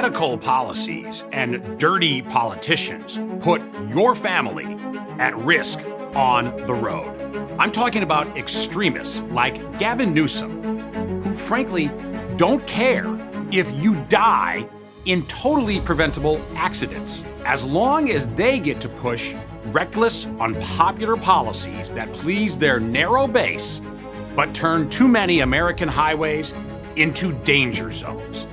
radical policies and dirty politicians put your family at risk on the road. I'm talking about extremists like Gavin Newsom, who frankly don't care if you die in totally preventable accidents, as long as they get to push reckless, unpopular policies that please their narrow base, but turn too many American highways into danger zones,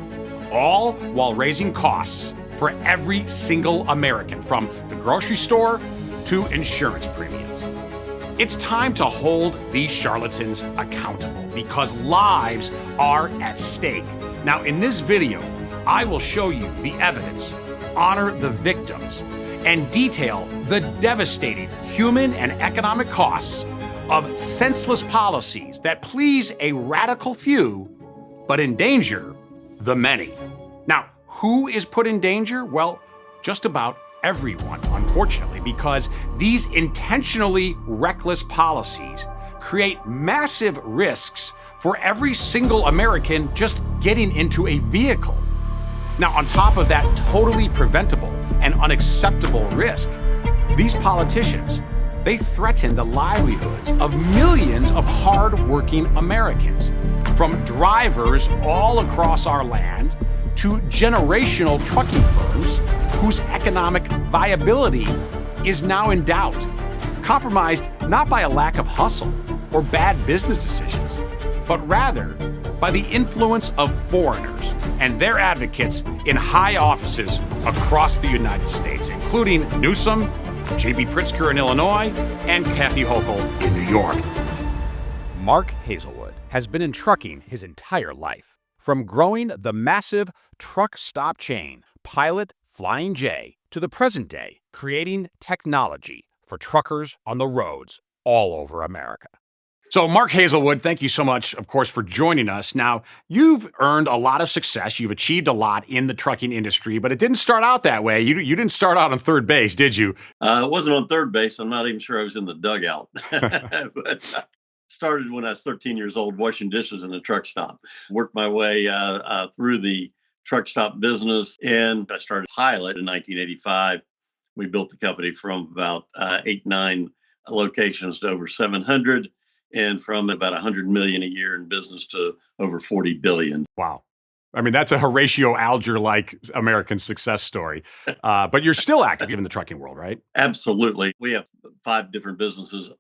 all while raising costs for every single American, from the grocery store to insurance premiums. It's time to hold these charlatans accountable because lives are at stake. Now, in this video, I will show you the evidence, honor the victims, and detail the devastating human and economic costs of senseless policies that please a radical few, but endanger the many. Now, who is put in danger? Well, just about everyone, unfortunately, because these intentionally reckless policies create massive risks for every single American just getting into a vehicle. Now, on top of that totally preventable and unacceptable risk, these politicians, they threaten the livelihoods of millions of hard-working Americans, from drivers all across our land to generational trucking firms whose economic viability is now in doubt, compromised not by a lack of hustle or bad business decisions, but rather by the influence of foreigners and their advocates in high offices across the United States, including Newsom, J.B. Pritzker in Illinois, and Kathy Hochul in New York. Mark Hazelwood has been in trucking his entire life, from growing the massive truck stop chain, Pilot Flying J, to the present day, creating technology for truckers on the roads all over America. So, Mark Hazelwood, thank you so much, of course, for joining us. Now, you've earned a lot of success. You've achieved a lot in the trucking industry, but it didn't start out that way. You didn't start out on third base, did you? It wasn't on third base. I'm not even sure I was in the dugout. But started when I was 13 years old, washing dishes in a truck stop. Worked my way through the truck stop business, and I started Pilot in 1985. We built the company from about 9 locations to over 700. And from about 100 million a year in business to over 40 billion. Wow. I mean, that's a Horatio Alger-like American success story. But you're still active in the trucking world, right? Absolutely. We have 5 different businesses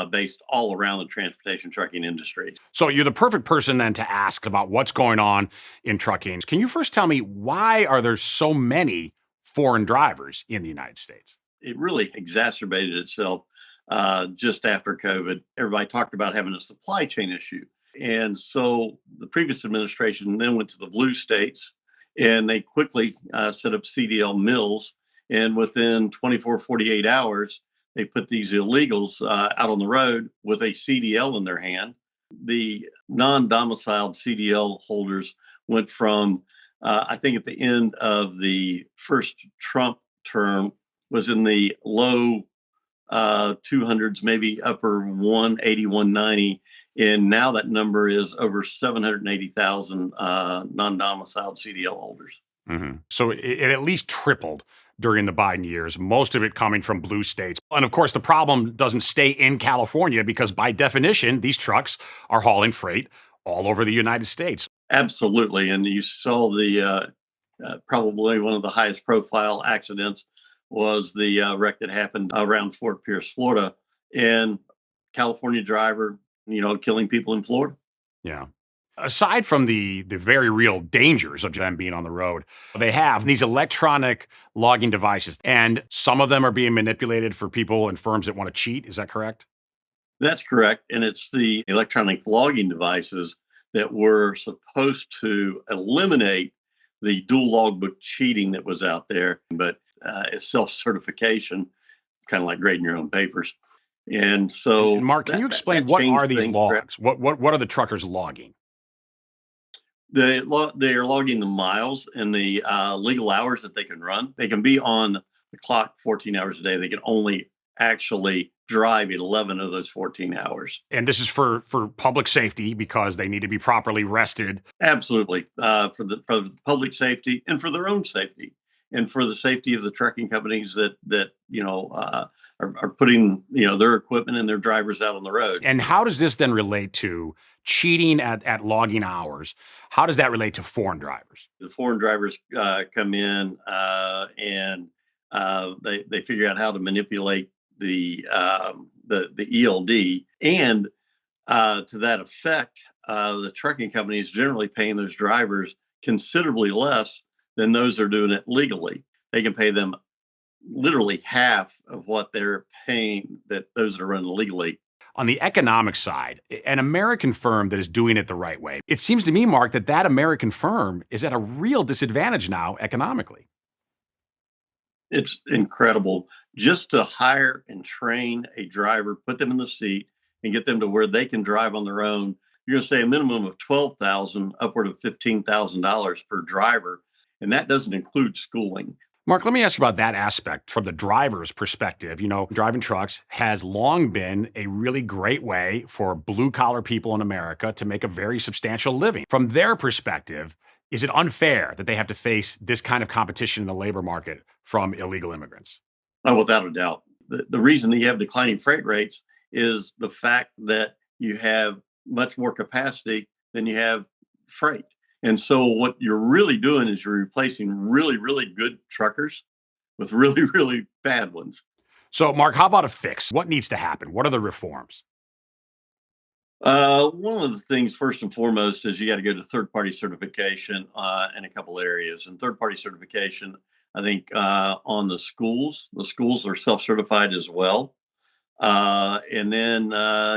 based all around the transportation trucking industry. So you're the perfect person then to ask about what's going on in trucking. Can you first tell me, why are there so many foreign drivers in the United States? It really exacerbated itself just after COVID. Everybody talked about having a supply chain issue. And so the previous administration then went to the blue states, and they quickly set up CDL mills. And within 24, 48 hours, they put these illegals out on the road with a CDL in their hand. The non-domiciled CDL holders went from, I think at the end of the first Trump term, was in the low 200s, maybe upper 180, 190. And now that number is over 780,000 non-domiciled CDL holders. Mm-hmm. So it at least tripled during the Biden years, most of it coming from blue states. And of course, the problem doesn't stay in California because by definition, these trucks are hauling freight all over the United States. Absolutely. And you saw the probably one of the highest profile accidents was the wreck that happened around Fort Pierce, Florida, and California driver, killing people in Florida. Yeah. Aside from the very real dangers of them being on the road, they have these electronic logging devices, and some of them are being manipulated for people and firms that want to cheat. Is that correct? That's correct. And it's the electronic logging devices that were supposed to eliminate the dual logbook cheating that was out there. But it's self-certification, kind of like grading your own papers. And so, Mark, can you explain what are these logs? What are the truckers logging? They are logging the miles and the legal hours that they can run. They can be on the clock 14 hours a day. They can only actually drive 11 of those 14 hours. And this is for public safety because they need to be properly rested. Absolutely. For the public safety and for their own safety and for the safety of the trucking companies that are putting, their equipment and their drivers out on the road. And how does this then relate to cheating at logging hours? How does that relate to foreign drivers? The foreign drivers come in and they figure out how to manipulate the ELD, and to that effect, the trucking companies generally paying those drivers considerably less than those that are doing it legally. They can pay them literally half of what they're paying those that are running illegally. On the economic side, an American firm that is doing it the right way, it seems to me, Mark, that American firm is at a real disadvantage now economically. It's incredible just to hire and train a driver, put them in the seat, and get them to where they can drive on their own. You're going to say a minimum of $12,000, upward of $15,000 per driver, and that doesn't include schooling. Mark, let me ask you about that aspect from the driver's perspective. Driving trucks has long been a really great way for blue-collar people in America to make a very substantial living. From their perspective, is it unfair that they have to face this kind of competition in the labor market from illegal immigrants? Oh, without a doubt. The reason that you have declining freight rates is the fact that you have much more capacity than you have freight. And so what you're really doing is you're replacing really, really good truckers with really, really bad ones. So, Mark, how about a fix? What needs to happen? What are the reforms? One of the things, first and foremost, is you got to go to third-party certification in a couple areas. And third-party certification, I think, on the schools are self-certified as well. And then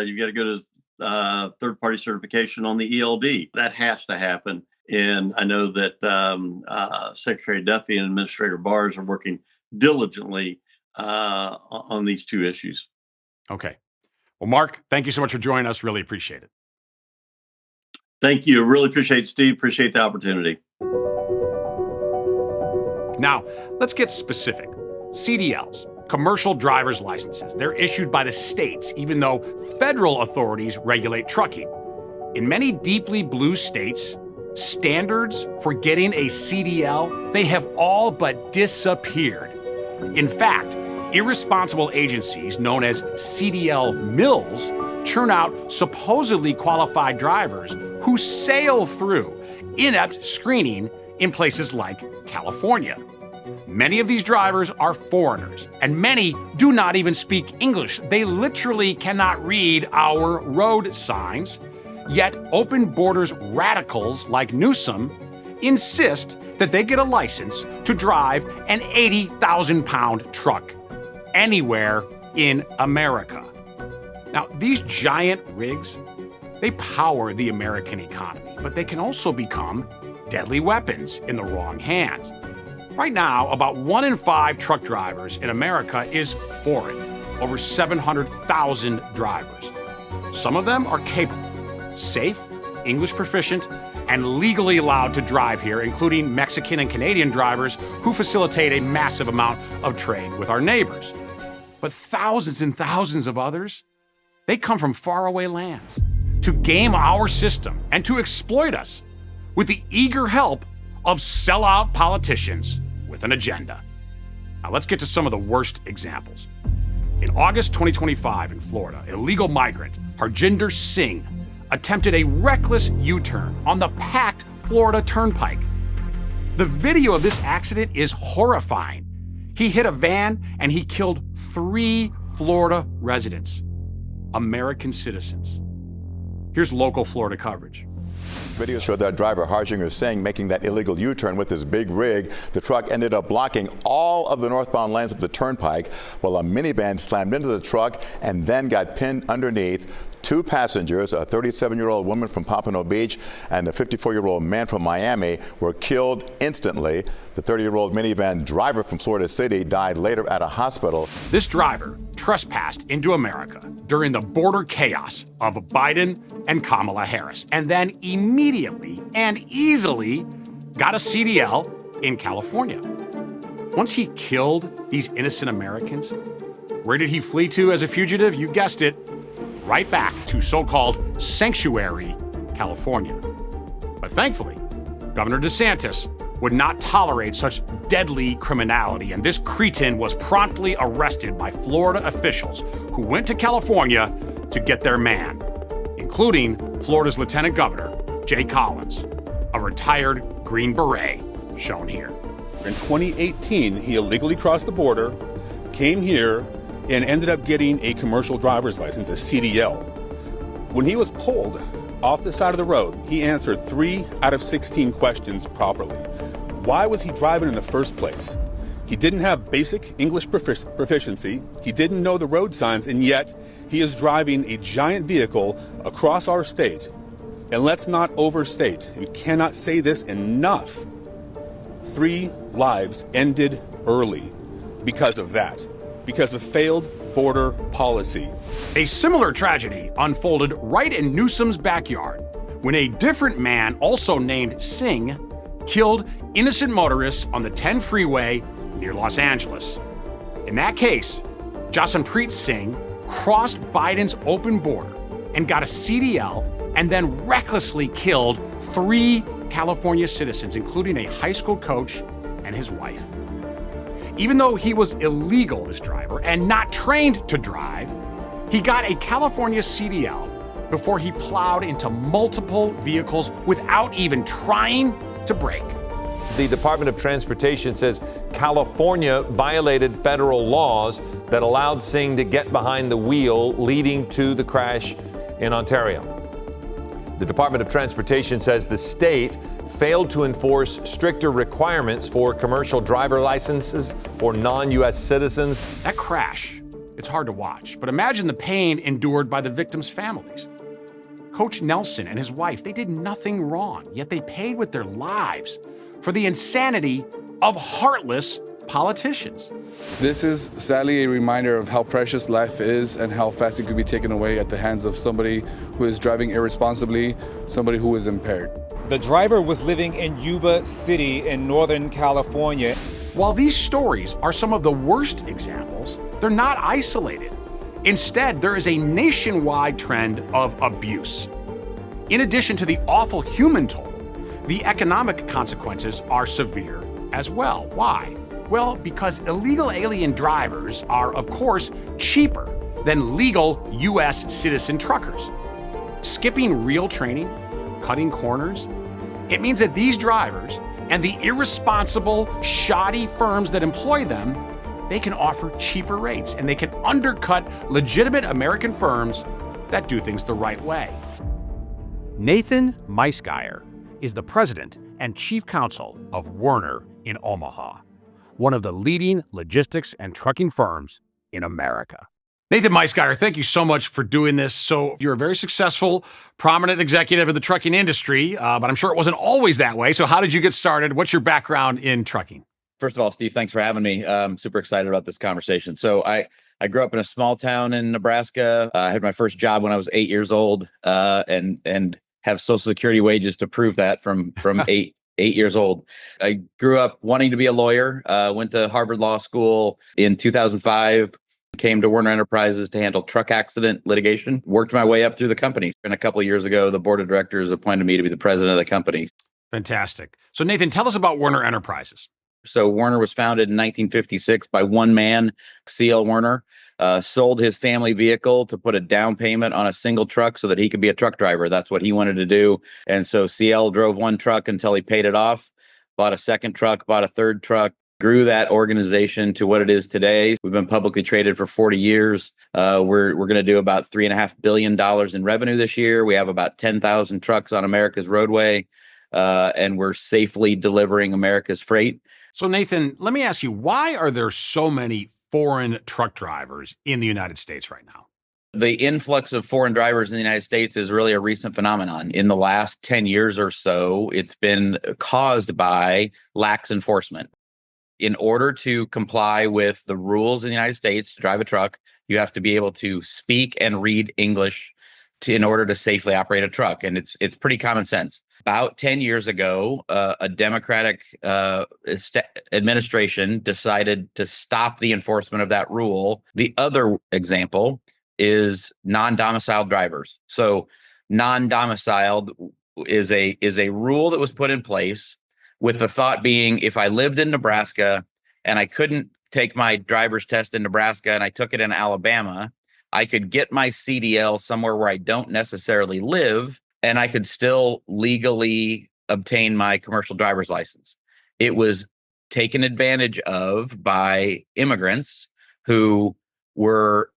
you got to go to third-party certification on the ELD. That has to happen. And I know that Secretary Duffy and Administrator Bars are working diligently on these two issues. Okay. Well, Mark, thank you so much for joining us. Really appreciate it. Thank you. Really appreciate it, Steve. Appreciate the opportunity. Now, let's get specific. CDLs, commercial driver's licenses, they're issued by the states, even though federal authorities regulate trucking. In many deeply blue states, standards for getting a CDL, they have all but disappeared. In fact, irresponsible agencies known as CDL mills churn out supposedly qualified drivers who sail through inept screening in places like California. Many of these drivers are foreigners, and many do not even speak English. They literally cannot read our road signs. Yet open borders radicals like Newsom insist that they get a license to drive an 80,000-pound truck anywhere in America. Now, these giant rigs, they power the American economy, but they can also become deadly weapons in the wrong hands. Right now, about 1 in 5 truck drivers in America is foreign, over 700,000 drivers. Some of them are capable, safe, English proficient, and legally allowed to drive here, including Mexican and Canadian drivers who facilitate a massive amount of trade with our neighbors. But thousands and thousands of others, they come from faraway lands to game our system and to exploit us with the eager help of sellout politicians with an agenda. Now let's get to some of the worst examples. In August 2025 in Florida, illegal migrant Harjinder Singh attempted a reckless U-turn on the packed Florida Turnpike. The video of this accident is horrifying. He hit a van and he killed 3 Florida residents, American citizens. Here's local Florida coverage. Video showed that driver, Harjinder Singh, making that illegal U-turn with his big rig. The truck ended up blocking all of the northbound lanes of the turnpike, while a minivan slammed into the truck and then got pinned underneath. 2 passengers, a 37-year-old woman from Pompano Beach and a 54-year-old man from Miami, were killed instantly. The 30-year-old minivan driver from Florida City died later at a hospital. This driver trespassed into America during the border chaos of Biden and Kamala Harris, and then immediately and easily got a CDL in California. Once he killed these innocent Americans, Where did he flee to as a fugitive? You guessed it, right back to so-called Sanctuary, California. But thankfully, Governor DeSantis would not tolerate such deadly criminality, and this cretin was promptly arrested by Florida officials who went to California to get their man, including Florida's Lieutenant Governor, Jay Collins, a retired Green Beret, shown here. In 2018, he illegally crossed the border, came here, and ended up getting a commercial driver's license, a CDL. When he was pulled off the side of the road, he answered 3 out of 16 questions properly. Why was he driving in the first place? He didn't have basic English proficiency, he didn't know the road signs, and yet he is driving a giant vehicle across our state. And let's not overstate, we cannot say this enough. 3 lives ended early because of that, because of failed border policy. A similar tragedy unfolded right in Newsom's backyard when a different man, also named Singh, killed innocent motorists on the 10 freeway near Los Angeles. In that case, Jasonpreet Singh crossed Biden's open border and got a CDL and then recklessly killed 3 California citizens, including a high school coach and his wife. Even though he was illegal as driver and not trained to drive, he got a California CDL before he plowed into multiple vehicles without even trying to brake. The Department of Transportation says California violated federal laws that allowed Singh to get behind the wheel, leading to the crash in Ontario. The Department of Transportation says the state failed to enforce stricter requirements for commercial driver licenses for non-U.S. citizens. That crash, it's hard to watch, but imagine the pain endured by the victims' families. Coach Nelson and his wife, they did nothing wrong, yet they paid with their lives for the insanity of heartless politicians. This is sadly a reminder of how precious life is and how fast it could be taken away at the hands of somebody who is driving irresponsibly, somebody who is impaired. The driver was living in Yuba City in Northern California. While these stories are some of the worst examples, they're not isolated. Instead, there is a nationwide trend of abuse. In addition to the awful human toll, the economic consequences are severe as well. Why? Well, because illegal alien drivers are, of course, cheaper than legal U.S. citizen truckers. Skipping real training, cutting corners, it means that these drivers and the irresponsible, shoddy firms that employ them, they can offer cheaper rates and they can undercut legitimate American firms that do things the right way. Nathan Meisgeier is the president and chief counsel of Werner in Omaha, one of the leading logistics and trucking firms in America. Nathan Meisgeier, thank you so much for doing this. So you're a very successful, prominent executive in the trucking industry, but I'm sure it wasn't always that way. So how did you get started? What's your background in trucking? First of all, Steve, thanks for having me. I'm super excited about this conversation. So I grew up in a small town in Nebraska. I had my first job when I was 8 years old, and have Social Security wages to prove that from 8 years old. I grew up wanting to be a lawyer, went to Harvard Law School in 2005, came to Werner Enterprises to handle truck accident litigation, worked my way up through the company. And a couple of years ago, the board of directors appointed me to be the president of the company. Fantastic. So Nathan, tell us about Werner Enterprises. So Werner was founded in 1956 by one man, C.L. Werner, sold his family vehicle to put a down payment on a single truck so that he could be a truck driver. That's what he wanted to do. And so C.L. drove one truck until he paid it off, bought a second truck, bought a third truck, grew that organization to what it is today. We've been publicly traded for 40 years. We're going to do about $3.5 billion in revenue this year. We have about 10,000 trucks on America's roadway, and we're safely delivering America's freight. So Nathan, let me ask you, why are there so many foreign truck drivers in the United States right now? The influx of foreign drivers in the United States is really a recent phenomenon. In the last 10 years or so, it's been caused by lax enforcement. In order to comply with the rules in the United States to drive a truck, you have to be able to speak and read English in order to safely operate a truck. And it's pretty common sense. About 10 years ago, a Democratic administration decided to stop the enforcement of that rule. The other example is non-domiciled drivers. So non-domiciled is a rule that was put in place with the thought being, if I lived in Nebraska and I couldn't take my driver's test in Nebraska and I took it in Alabama, I could get my CDL somewhere where I don't necessarily live, and I could still legally obtain my commercial driver's license. It was taken advantage of by immigrants who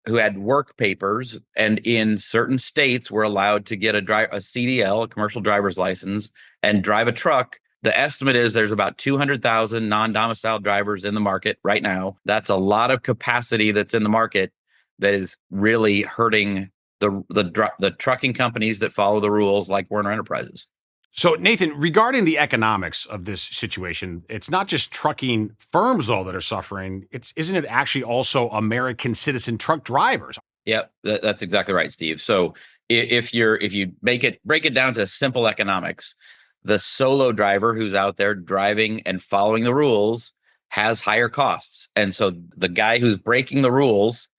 had work papers, and in certain states were allowed to get a CDL, a commercial driver's license, and drive a truck. The estimate is there's about 200,000 non-domiciled drivers in the market right now. That's a lot of capacity that's in the market that is really hurting the trucking companies that follow the rules, like Werner Enterprises. So, Nathan, regarding the economics of this situation, it's not just trucking firms, though, that are suffering. Isn't it actually also American citizen truck drivers? Yep, that's exactly right, Steve. So if you break it down to simple economics, the solo driver who's out there driving and following the rules has higher costs. And so the guy who's breaking the rules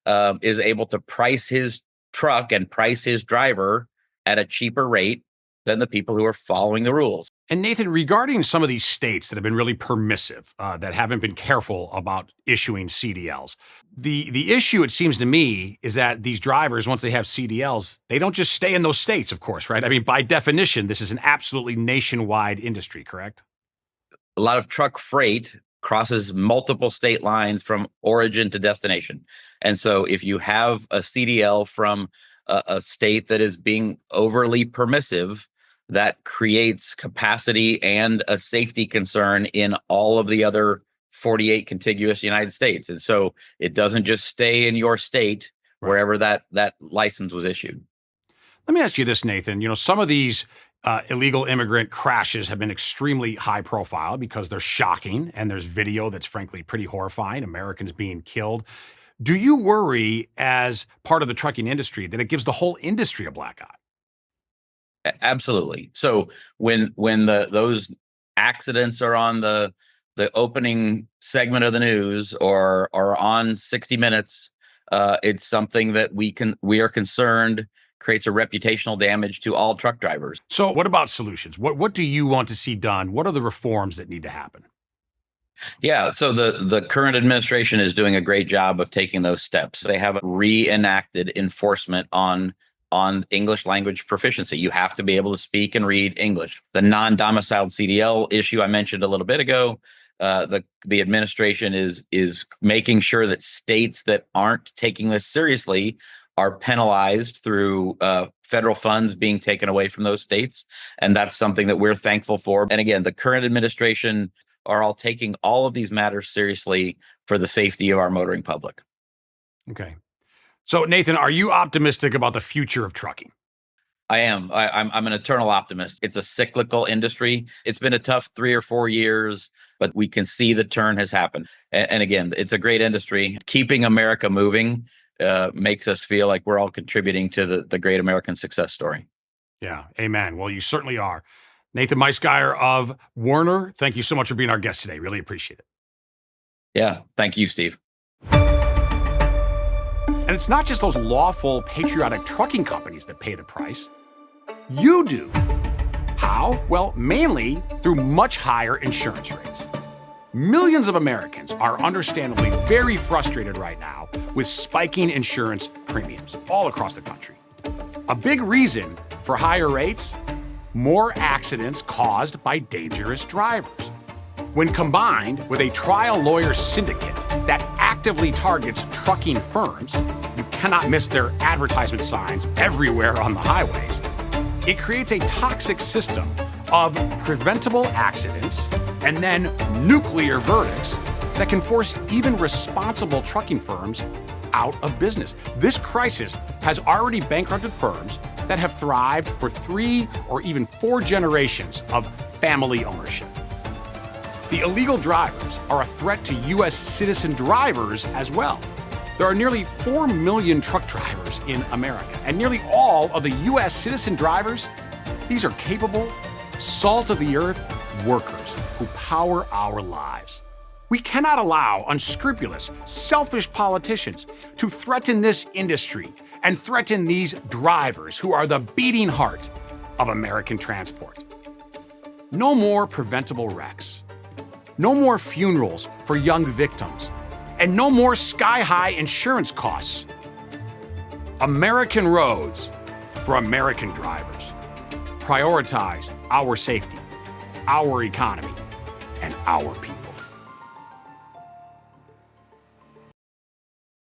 is able to price his truck and price his driver at a cheaper rate than the people who are following the rules. And Nathan, regarding some of these states that have been really permissive, that haven't been careful about issuing CDLs, the issue, it seems to me, is that these drivers, once they have CDLs, they don't just stay in those states, of course, right? I mean, by definition, this is an absolutely nationwide industry, correct? A lot of truck freight crosses multiple state lines from origin to destination. And so if you have a CDL from a state that is being overly permissive, that creates capacity and a safety concern in all of the other 48 contiguous United States. And so it doesn't just stay in your state wherever that license was issued. Let me ask you this, Nathan. You know, some of these illegal immigrant crashes have been extremely high profile because they're shocking, and there's video that's frankly pretty horrifying, Americans being killed. Do you worry, as part of the trucking industry, that it gives the whole industry a black eye? Absolutely. So when those accidents are on the opening segment of the news or on 60 Minutes, it's something that we are concerned creates a reputational damage to all truck drivers. So what about solutions? What do you want to see done? What are the reforms that need to happen? Yeah, so the current administration is doing a great job of taking those steps. They have reenacted enforcement on English language proficiency. You have to be able to speak and read English. The non-domiciled CDL issue I mentioned a little bit ago, the administration is making sure that states that aren't taking this seriously are penalized through federal funds being taken away from those states. And that's something that we're thankful for. And again, the current administration are all taking all of these matters seriously for the safety of our motoring public. Okay. So, Nathan, are you optimistic about the future of trucking? I am. I'm an eternal optimist. It's a cyclical industry. It's been a tough 3 or 4 years, but we can see the turn has happened. And again, it's a great industry. Keeping America moving makes us feel like we're all contributing to the great American success story. Yeah. Amen. Well, you certainly are. Nathan Meisgeier of Werner, thank you so much for being our guest today. Really appreciate it. Yeah. Thank you, Steve. And it's not just those lawful, patriotic trucking companies that pay the price. You do. How? Well, mainly through much higher insurance rates. Millions of Americans are understandably very frustrated right now with spiking insurance premiums all across the country. A big reason for higher rates? More accidents caused by dangerous drivers. When combined with a trial lawyer syndicate that actively targets trucking firms, you cannot miss their advertisement signs everywhere on the highways, it creates a toxic system of preventable accidents and then nuclear verdicts that can force even responsible trucking firms out of business. This crisis has already bankrupted firms that have thrived for 3 or even 4 generations of family ownership. The illegal drivers are a threat to U.S. citizen drivers as well. There are nearly 4 million truck drivers in America, and nearly all of the U.S. citizen drivers, these are capable, salt of the earth workers who power our lives. We cannot allow unscrupulous, selfish politicians to threaten this industry and threaten these drivers who are the beating heart of American transport. No more preventable wrecks. No more funerals for young victims. And no more sky-high insurance costs. American roads for American drivers. Prioritize our safety, our economy, and our people.